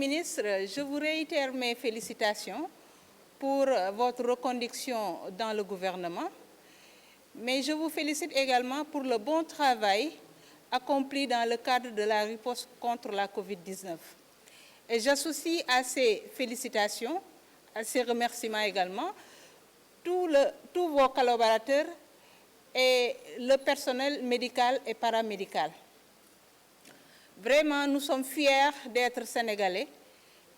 ministre, je vous réitère mes félicitations pour votre reconduction dans le gouvernement, mais je vous félicite également pour le bon travail accompli dans le cadre de la riposte contre la Covid-19. Et j'associe à ces félicitations, à ces remerciements également, tous vos collaborateurs et le personnel médical et paramédical. Vraiment, nous sommes fiers d'être sénégalais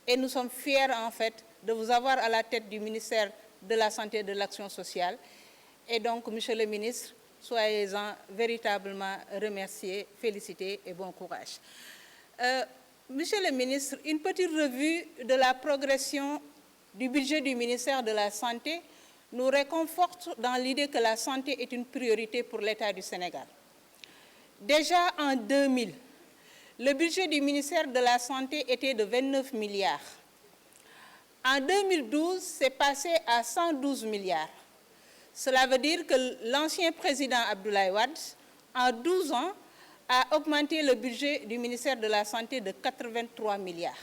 et nous sommes fiers en fait de vous avoir à la tête du ministère de la Santé et de l'Action sociale. Et donc, Monsieur le ministre, soyez-en véritablement remerciés, félicités et bon courage. Monsieur le ministre, une petite revue de la progression du budget du ministère de la Santé nous réconforte dans l'idée que la santé est une priorité pour l'État du Sénégal. Déjà en 2000, le budget du ministère de la Santé était de 29 milliards. En 2012, c'est passé à 112 milliards. Cela veut dire que l'ancien président Abdoulaye Wade, en 12 ans, a augmenté le budget du ministère de la Santé de 83 milliards.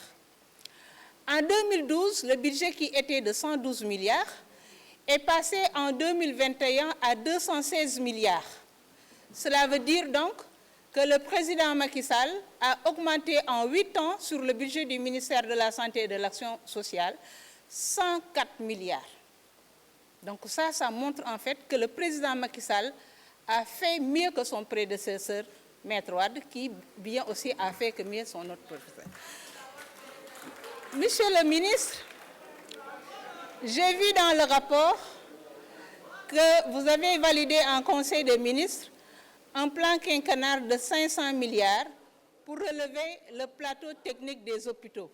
En 2012, le budget qui était de 112 milliards est passé en 2021 à 216 milliards. Cela veut dire donc que le président Macky Sall a augmenté en 8 ans sur le budget du ministère de la Santé et de l'Action sociale 104 milliards. Donc ça montre en fait que le président Macky Sall a fait mieux que son prédécesseur, Maître Wade, qui bien aussi a fait que mieux son autre professeur. Monsieur le ministre, j'ai vu dans le rapport que vous avez validé en Conseil des ministres un plan quinquennal de 500 milliards pour relever le plateau technique des hôpitaux.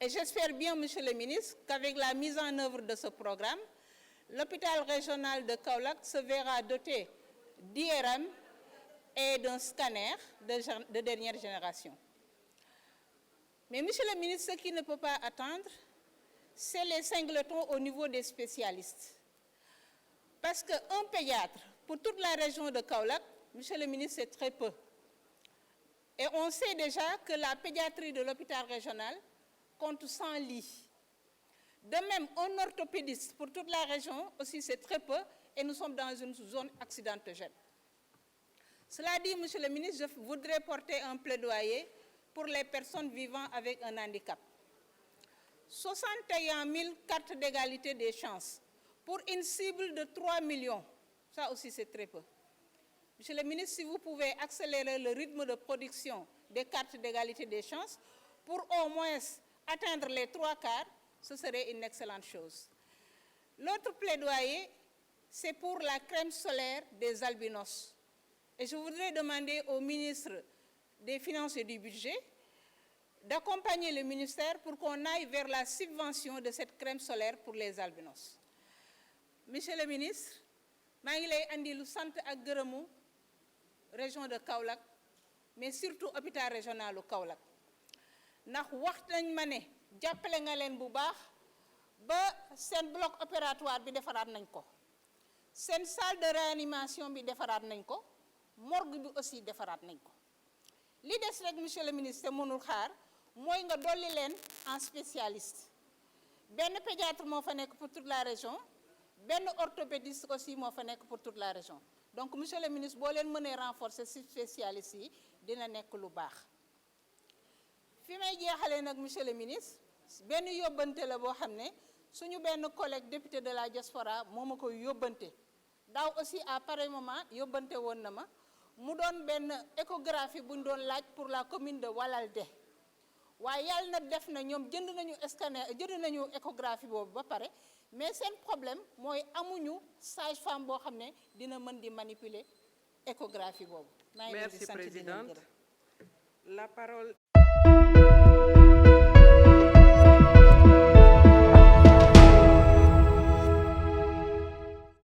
Et j'espère bien, Monsieur le ministre, qu'avec la mise en œuvre de ce programme, l'hôpital régional de Kaolack se verra doté d'IRM et d'un scanner de dernière génération. Mais, Monsieur le ministre, ce qui ne peut pas attendre, c'est les singletons au niveau des spécialistes. Parce qu'un pédiatre, pour toute la région de Kaolack, Monsieur le ministre, c'est très peu. Et on sait déjà que la pédiatrie de l'hôpital régional compte 100 lits. De même, un orthopédiste pour toute la région aussi, c'est très peu, et nous sommes dans une zone accidentogène. Cela dit, Monsieur le ministre, je voudrais porter un plaidoyer pour les personnes vivant avec un handicap. 61 000 cartes d'égalité des chances pour une cible de 3 millions. Ça aussi, c'est très peu. Monsieur le ministre, si vous pouvez accélérer le rythme de production des cartes d'égalité des chances pour au moins atteindre les 3/4, ce serait une excellente chose. L'autre plaidoyer, c'est pour la crème solaire des albinos. Et je voudrais demander au ministre des Finances et du Budget d'accompagner le ministère pour qu'on aille vers la subvention de cette crème solaire pour les albinos. Monsieur le ministre, je vais andi lu sant ak gërëmu région de Kaolack, mais surtout hôpital régional de Kaolack. Ndax wax nañ ma ne jàppale nga leen bu baax ba seen bloc opératoire bi defaraat nañ ko. Seen salle de réanimation bi defaraat nañ ko. Morgue bi aussi defaraat nañ ko. Li des rek, monsieur le ministre, mënul xaar mooy nga dolli leen en spécialiste. Benn pédiatre moo fa nekk pour toute la région, benn orthopédiste aussi moo fa nekk pour toute la région. Donc, monsieur le ministre, boo leen mënee renforcer ces spécialistes yi dina nekk lu baax. Fi may jeexalee nag, monsieur le ministre, benn yóbbante la boo xam ne suñu benn collègue député de la diaspora moo ma koy yóbbante. Daaw aussi à pareil moment yóbbante woon na ma mu doon benn échographie bu ñu doon laaj pour la commune de Walalde. waaye yàlla na def na ñoom jënd nañu scanner jënd nañu échographie boobu ba pare, mais seen problème mooy amuñu sage-femme boo xam ne dina mën di manipuler échographie boobu. Merci, Présidente. La parole.